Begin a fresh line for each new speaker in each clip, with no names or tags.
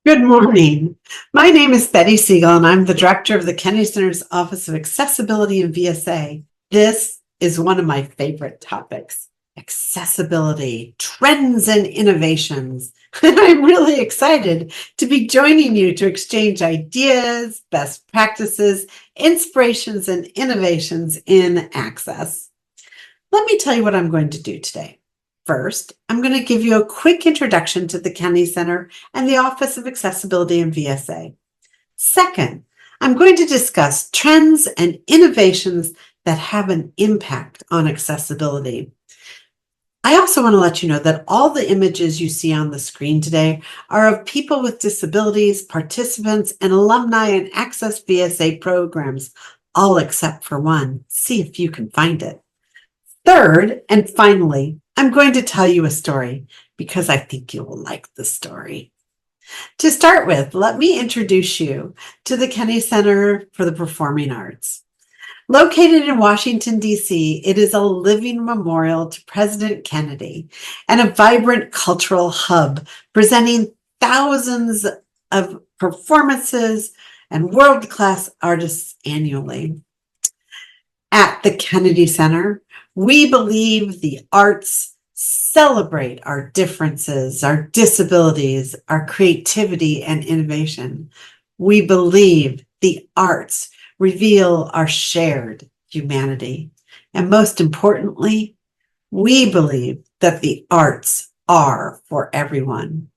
Good morning. My name is Betty Siegel, and I'm the director of the Kennedy Center's Office of Accessibility and VSA. This is one of my favorite topics, accessibility, trends and innovations. And I'm really excited to be joining you to exchange ideas, best practices, inspirations, and innovations in access. Let me tell you what I'm going to do today. First, I'm going to give you a quick introduction to the Kennedy Center and the Office of Accessibility and VSA. Second, I'm going to discuss trends and innovations that have an impact on accessibility. I also want to let you know that all the images you see on the screen today are of people with disabilities, participants, and alumni in Access VSA programs, all except for one. See if you can find it. Third, and finally, I'm going to tell you a story because I think you will like the story. To start with, let me introduce you to the Kennedy Center for the Performing Arts. Located in Washington, D.C., it is a living memorial to President Kennedy and a vibrant cultural hub presenting thousands of performances and world-class artists annually. At the Kennedy Center, we believe the arts celebrate our differences, our disabilities, our creativity, and innovation. We believe the arts reveal our shared humanity. And most importantly, we believe that the arts are for everyone.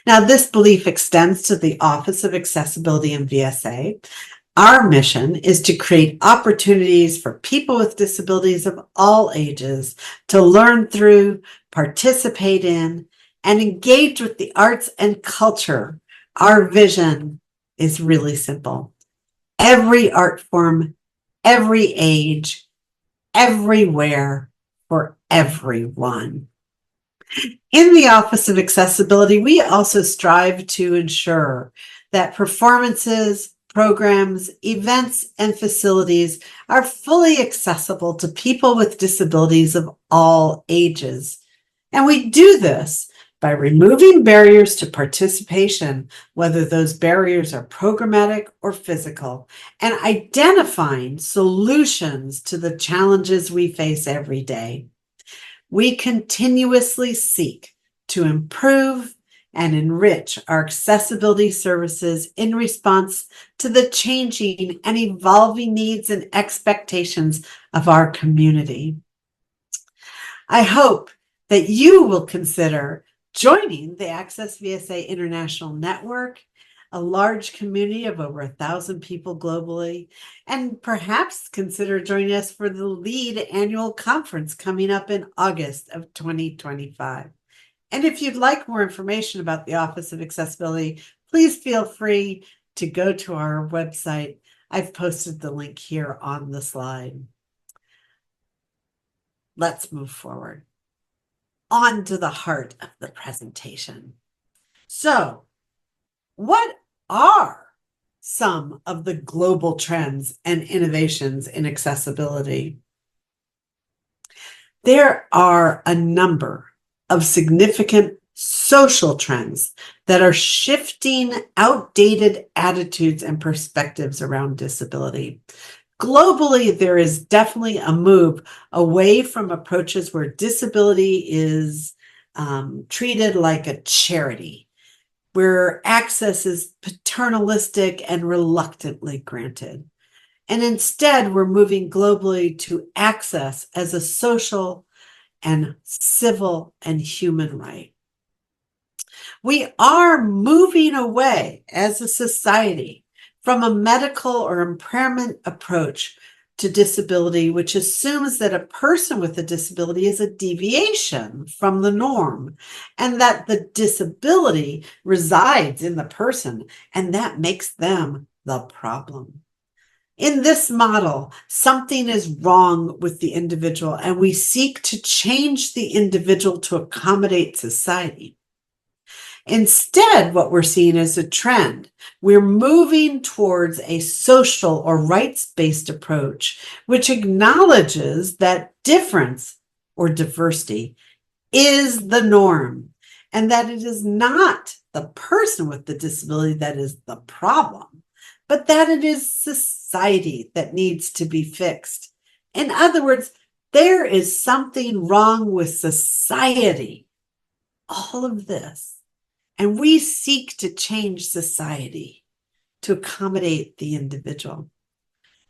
Now, this belief extends to the Office of Accessibility and VSA. Our mission is to create opportunities for people with disabilities of all ages to learn through, participate in, and engage with the arts and culture. Our vision is really simple. Every art form, every age, everywhere, for everyone. In the Office of Accessibility, we also strive to ensure that performances, programs, events, and facilities are fully accessible to people with disabilities of all ages. And we do this by removing barriers to participation, whether those barriers are programmatic or physical, and identifying solutions to the challenges we face every day. We continuously seek to improve and enrich our accessibility services in response to the changing and evolving needs and expectations of our community. I hope that you will consider joining the Access VSA International Network, a large community of over 1,000 people globally, and perhaps consider joining us for the LEAD annual conference coming up in August of 2025. And if you'd like more information about the Office of Accessibility, please feel free to go to our website. I've posted the link here on the slide. Let's move forward. On to the heart of the presentation. So, what are some of the global trends and innovations in accessibility? There are a number of significant social trends that are shifting outdated attitudes and perspectives around disability. Globally, there is definitely a move away from approaches where disability is treated like a charity, where access is paternalistic and reluctantly granted. And instead, we're moving globally to access as a social and civil and human right. We are moving away as a society from a medical or impairment approach to disability, which assumes that a person with a disability is a deviation from the norm and that the disability resides in the person, and that makes them the problem. In this model, something is wrong with the individual, and we seek to change the individual to accommodate society. Instead, what we're seeing is a trend. We're moving towards a social or rights-based approach, which acknowledges that difference or diversity is the norm, and that it is not the person with the disability that is the problem, but that it is society that needs to be fixed. In other words, there is something wrong with society. All of this. And we seek to change society to accommodate the individual.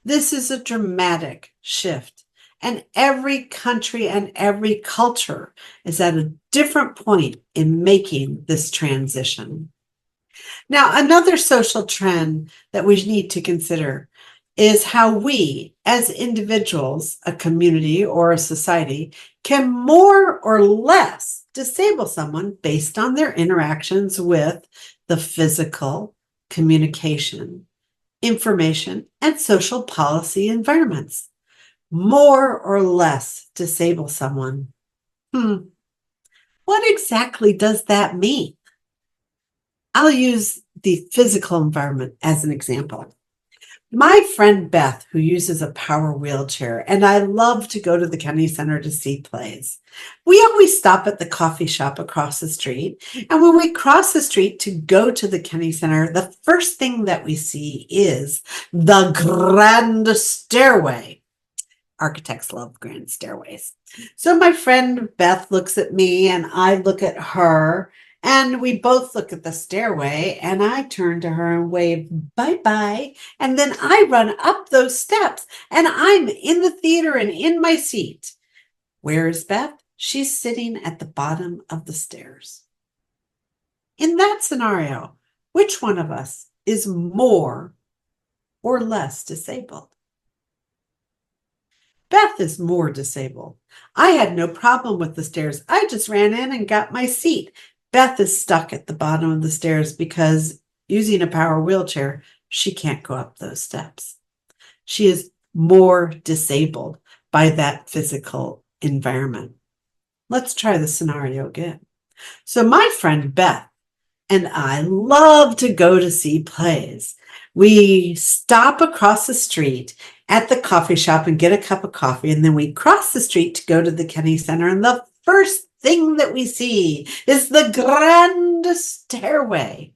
This is a dramatic shift, and every country and every culture is at a different point in making this transition. Now, another social trend that we need to consider is how we, as individuals, a community or a society, can more or less disable someone based on their interactions with the physical, communication, information, and social policy environments. More or less disable someone. What exactly does that mean? I'll use the physical environment as an example. My friend Beth, who uses a power wheelchair, and I love to go to the county center to see plays. We always stop at the coffee shop across the street. And when we cross the street to go to the county center, the first thing that we see is the grand stairway. Architects love grand stairways. So my friend Beth looks at me and I look at her. And we both look at the stairway, and I turn to her and wave bye-bye. And then I run up those steps, and I'm in the theater and in my seat. Where is Beth? She's sitting at the bottom of the stairs. In that scenario, which one of us is more or less disabled? Beth is more disabled. I had no problem with the stairs. I just ran in and got my seat. Beth is stuck at the bottom of the stairs because using a power wheelchair, she can't go up those steps. She is more disabled by that physical environment. Let's try the scenario again. So my friend Beth and I love to go to see plays. We stop across the street at the coffee shop and get a cup of coffee, and then we cross the street to go to the county center, and the first thing that we see is the grand stairway.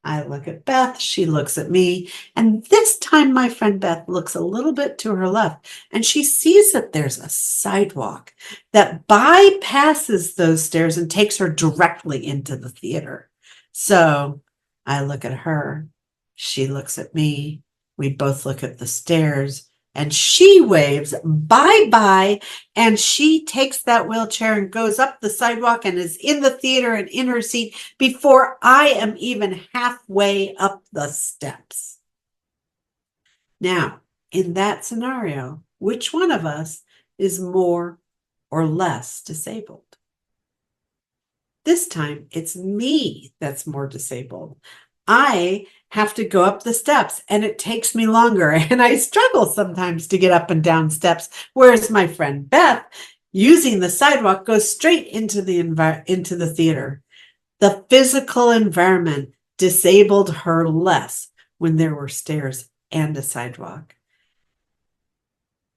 I look at Beth, she looks at me, and this time my friend Beth looks a little bit to her left, and she sees that there's a sidewalk that bypasses those stairs and takes her directly into the theater. So I look at her, she looks at me, we both look at the stairs, and she waves bye-bye, and she takes that wheelchair and goes up the sidewalk and is in the theater and in her seat before I am even halfway up the steps. Now, in that scenario, which one of us is more or less disabled? This time, it's me that's more disabled. I have to go up the steps and it takes me longer, and I struggle sometimes to get up and down steps, whereas my friend Beth, using the sidewalk, goes straight into the theater. The physical environment disabled her less when there were stairs and a sidewalk.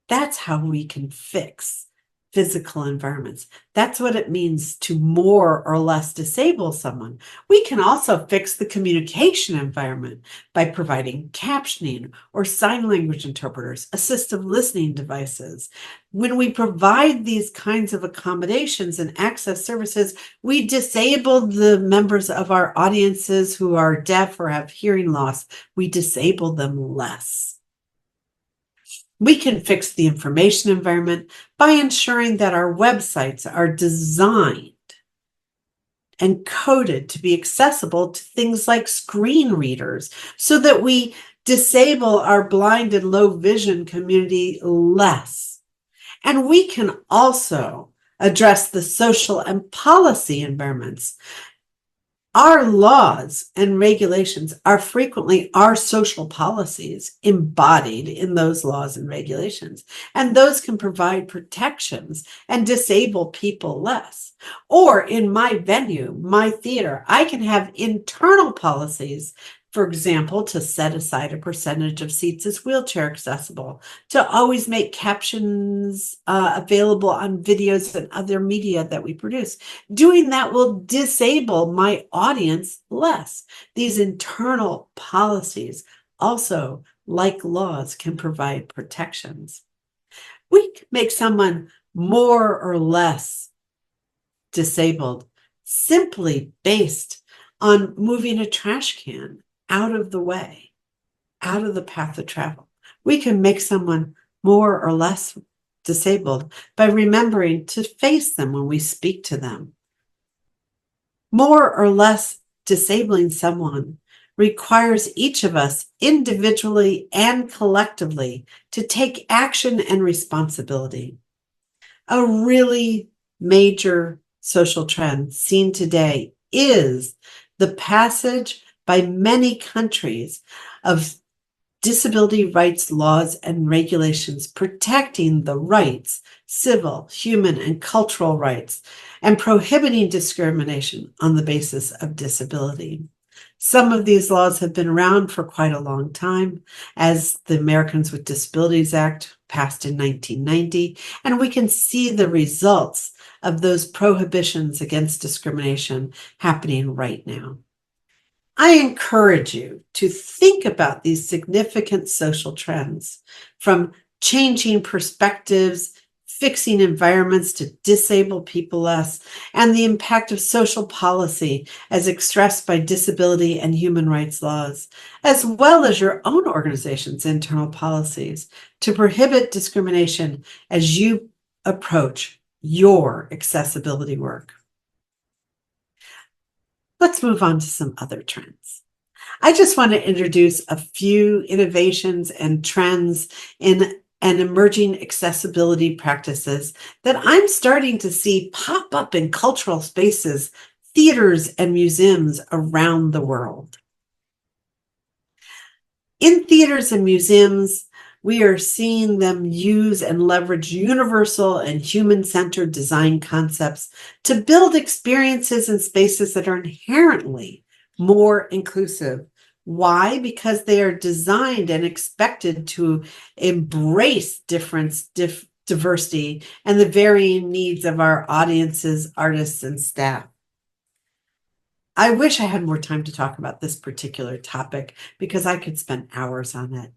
That's how we can fix physical environments. That's what it means to more or less disable someone. We can also fix the communication environment by providing captioning or sign language interpreters, assistive listening devices. When we provide these kinds of accommodations and access services, we disable the members of our audiences who are deaf or have hearing loss. We disable them less. We can fix the information environment by ensuring that our websites are designed and coded to be accessible to things like screen readers so that we disable our blind and low vision community less. And we can also address the social and policy environments. Our laws and regulations are frequently our social policies embodied in those laws and regulations, and those can provide protections and disable people less. Or in my venue, my theater, I can have internal policies For example, to set aside a percentage of seats as wheelchair accessible, to always make captions available on videos and other media that we produce. Doing that will disable my audience less. These internal policies also, like laws, can provide protections. We can make someone more or less disabled simply based on moving a trash can out of the way, out of the path of travel. We can make someone more or less disabled by remembering to face them when we speak to them. More or less disabling someone requires each of us individually and collectively to take action and responsibility. A really major social trend seen today is the passage by many countries of disability rights laws and regulations protecting the rights, civil, human, and cultural rights, and prohibiting discrimination on the basis of disability. Some of these laws have been around for quite a long time, as the Americans with Disabilities Act passed in 1990, and we can see the results of those prohibitions against discrimination happening right now. I encourage you to think about these significant social trends, from changing perspectives, fixing environments to disable people less, and the impact of social policy as expressed by disability and human rights laws, as well as your own organization's internal policies to prohibit discrimination as you approach your accessibility work. Let's move on to some other trends. I just want to introduce a few innovations and trends in and emerging accessibility practices that I'm starting to see pop up in cultural spaces, theaters, and museums around the world. In theaters and museums, we are seeing them use and leverage universal and human-centered design concepts to build experiences and spaces that are inherently more inclusive. Why? Because they are designed and expected to embrace difference, diversity, and the varying needs of our audiences, artists, and staff. I wish I had more time to talk about this particular topic because I could spend hours on it.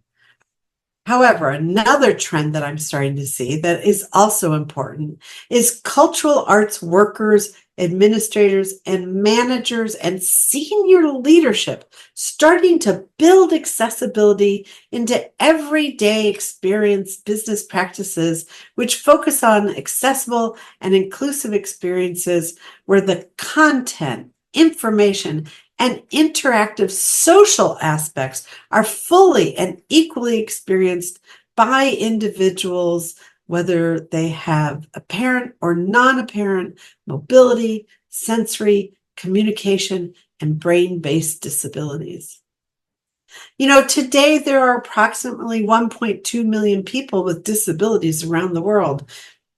However, another trend that I'm starting to see that is also important is cultural arts workers, administrators, and managers and senior leadership starting to build accessibility into everyday experience business practices, which focus on accessible and inclusive experiences where the content, information, and interactive social aspects are fully and equally experienced by individuals, whether they have apparent or non-apparent mobility, sensory, communication, and brain-based disabilities. You know, today there are approximately 1.2 million people with disabilities around the world.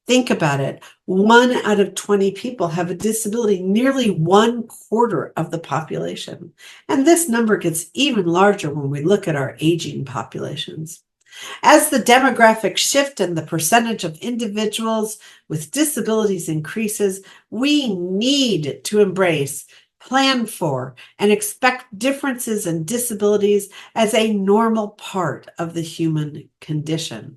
Think about it. 1 out of 20 people have a disability, nearly 1/4 of the population. And this number gets even larger when we look at our aging populations. As the demographic shift and the percentage of individuals with disabilities increases, we need to embrace, plan for, and expect differences and disabilities as a normal part of the human condition.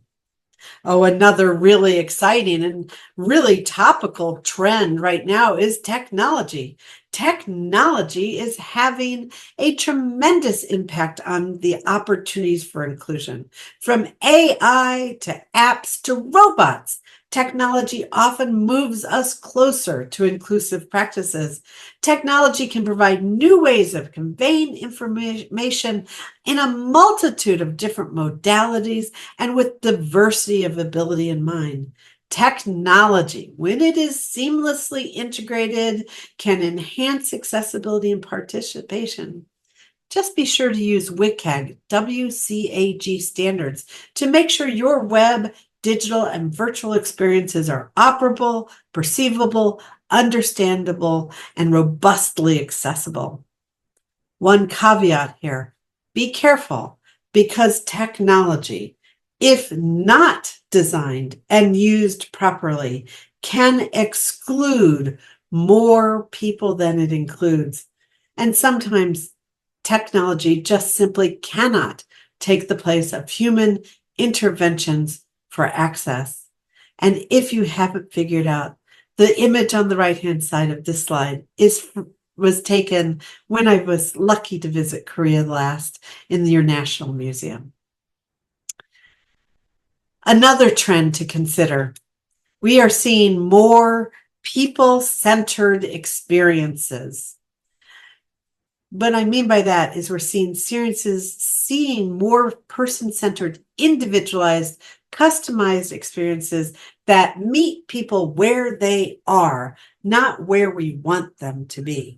Oh, another really exciting and really topical trend right now is technology. Technology is having a tremendous impact on the opportunities for inclusion. From AI to apps to robots, technology often moves us closer to inclusive practices. Technology can provide new ways of conveying information in a multitude of different modalities and with diversity of ability in mind. Technology, when it is seamlessly integrated, can enhance accessibility and participation. Just be sure to use WCAG, WCAG standards to make sure your web, digital, and virtual experiences are operable, perceivable, understandable, and robustly accessible. One caveat here, be careful, because technology, if not designed and used properly, can exclude more people than it includes. And sometimes technology just simply cannot take the place of human interventions for access. And if you haven't figured out, the image on the right-hand side of this slide was taken when I was lucky to visit Korea last in your National Museum. Another trend to consider, we are seeing more people-centered experiences. What I mean by that is we're seeing more person-centered, individualized, customized experiences that meet people where they are, not where we want them to be.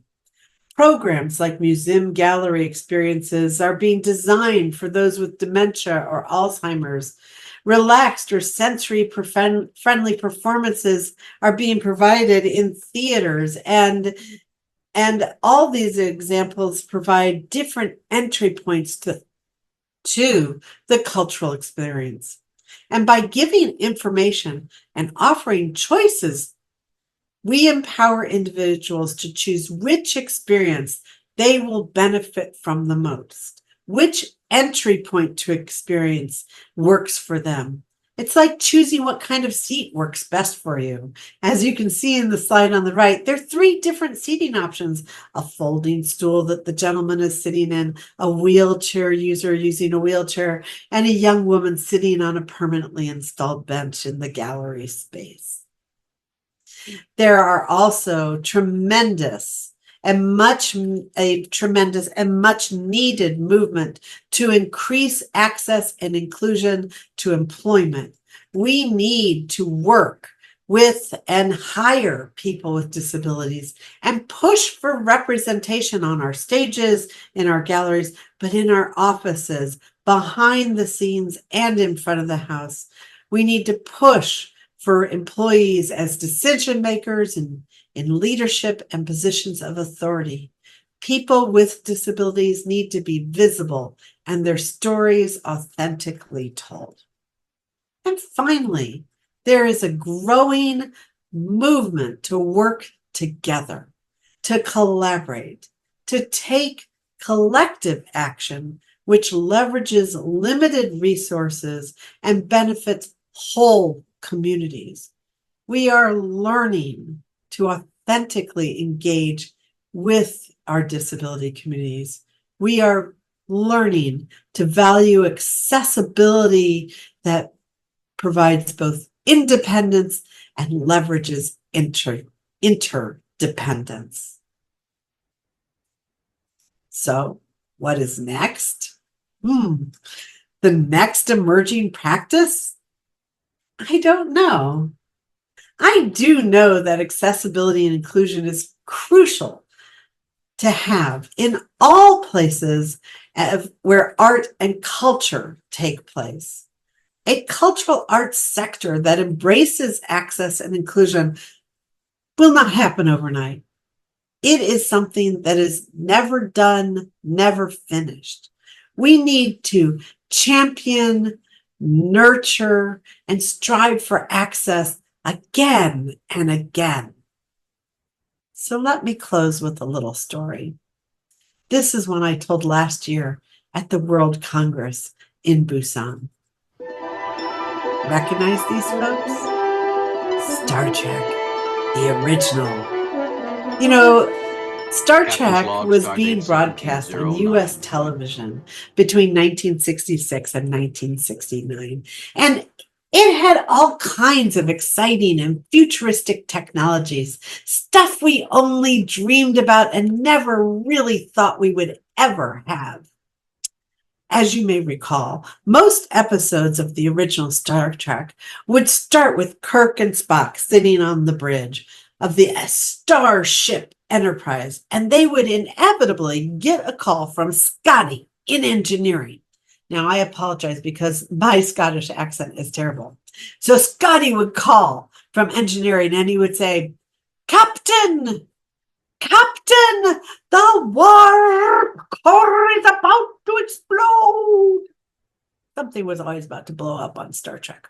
Programs like museum gallery experiences are being designed for those with dementia or Alzheimer's. Relaxed or sensory-friendly performances are being provided in theaters, and all these examples provide different entry points to the cultural experience. And by giving information and offering choices, we empower individuals to choose which experience they will benefit from the most, which entry point to experience works for them. It's like choosing what kind of seat works best for you. As you can see in the slide on the right, there are 3 different seating options: a folding stool that the gentleman is sitting in, a wheelchair user using a wheelchair, and a young woman sitting on a permanently installed bench in the gallery space. There are also tremendous and much needed movement to increase access and inclusion to employment. We need to work with and hire people with disabilities and push for representation on our stages, in our galleries, but in our offices, behind the scenes, and in front of the house. We need to push for employees as decision makers and in leadership and positions of authority. People with disabilities need to be visible and their stories authentically told. And finally, there is a growing movement to work together, to collaborate, to take collective action, which leverages limited resources and benefits whole communities. We are learning to authentically engage with our disability communities. We are learning to value accessibility that provides both independence and leverages interdependence. So, what is next? The next emerging practice? I don't know. I do know that accessibility and inclusion is crucial to have in all places where art and culture take place. A cultural arts sector that embraces access and inclusion will not happen overnight. It is something that is never done, never finished. We need to champion, nurture, and strive for access again and again. So let me close with a little story. This is one I told last year at the World Congress in Busan. Recognize these folks? Star Trek, the original. You know, Star Trek was being broadcast on U.S. television between 1966 and 1969. And it had all kinds of exciting and futuristic technologies, stuff we only dreamed about and never really thought we would ever have. As you may recall, most episodes of the original Star Trek would start with Kirk and Spock sitting on the bridge of the Starship Enterprise, and they would inevitably get a call from Scotty in engineering. Now, I apologize because my Scottish accent is terrible. So Scotty would call from engineering and he would say, "Captain, Captain, the warp core is about to explode. Something was always about to blow up on Star Trek.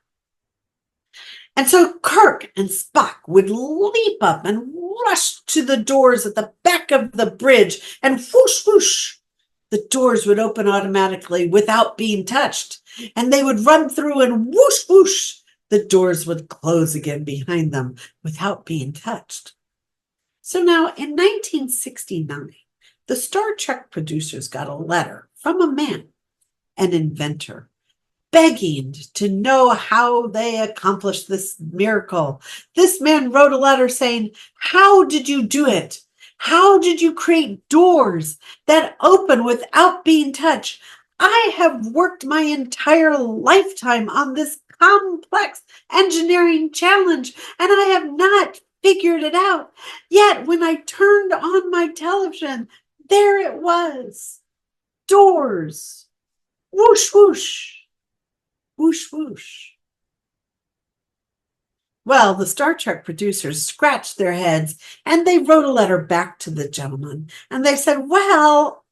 And so Kirk and Spock would leap up and rush to the doors at the back of the bridge, and whoosh, whoosh, the doors would open automatically without being touched. And they would run through, and whoosh, whoosh, the doors would close again behind them without being touched. So now in 1969, the Star Trek producers got a letter from a man, an inventor, begging to know how they accomplished this miracle. This man wrote a letter saying, "How did you do it? How did you create doors that open without being touched? I have worked my entire lifetime on this complex engineering challenge, and I have not figured it out. Yet when I turned on my television, there it was. Doors. Whoosh, whoosh. Whoosh, whoosh." Well, the Star Trek producers scratched their heads and they wrote a letter back to the gentleman. And they said, "Well,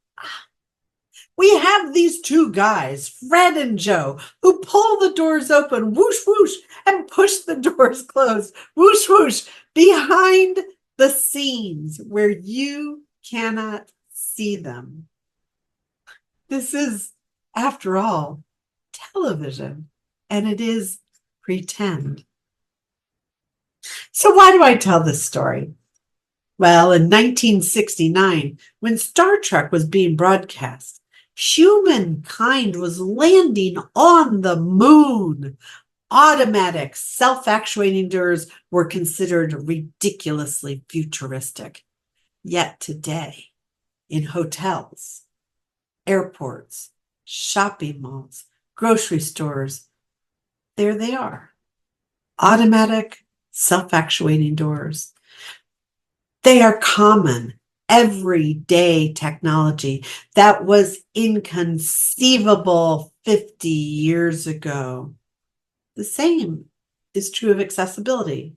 we have these two guys, Fred and Joe, who pull the doors open, whoosh, whoosh, and push the doors closed, whoosh, whoosh, behind the scenes where you cannot see them." This is, after all, television, and it is pretend. So why do I tell this story? Well, in 1969, when Star Trek was being broadcast, humankind was landing on the moon. Automatic, self-actuating doors were considered ridiculously futuristic. Yet today, in hotels, airports, shopping malls, grocery stores, there they are. Automatic, self-actuating doors. They are common, everyday technology that was inconceivable 50 years ago. The same is true of accessibility.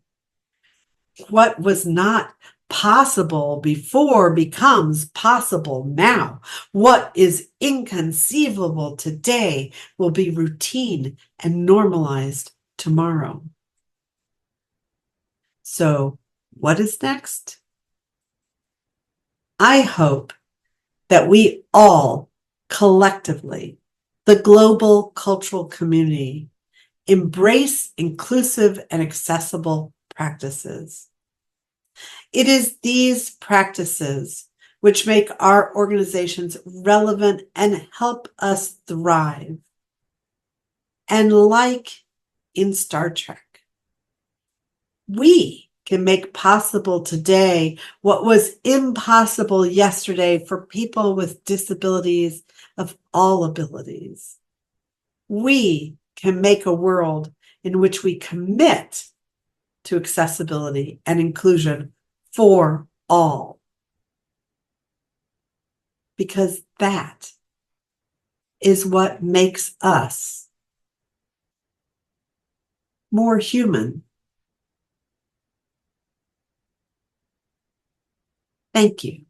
What was not possible before becomes possible now. What is inconceivable today will be routine and normalized tomorrow. So, what is next? I hope that we all collectively, the global cultural community, embrace inclusive and accessible practices. It is these practices which make our organizations relevant and help us thrive. And like in Star Trek, we can make possible today what was impossible yesterday for people with disabilities of all abilities. We can make a world in which we commit to accessibility and inclusion for all. Because that is what makes us more human. Thank you.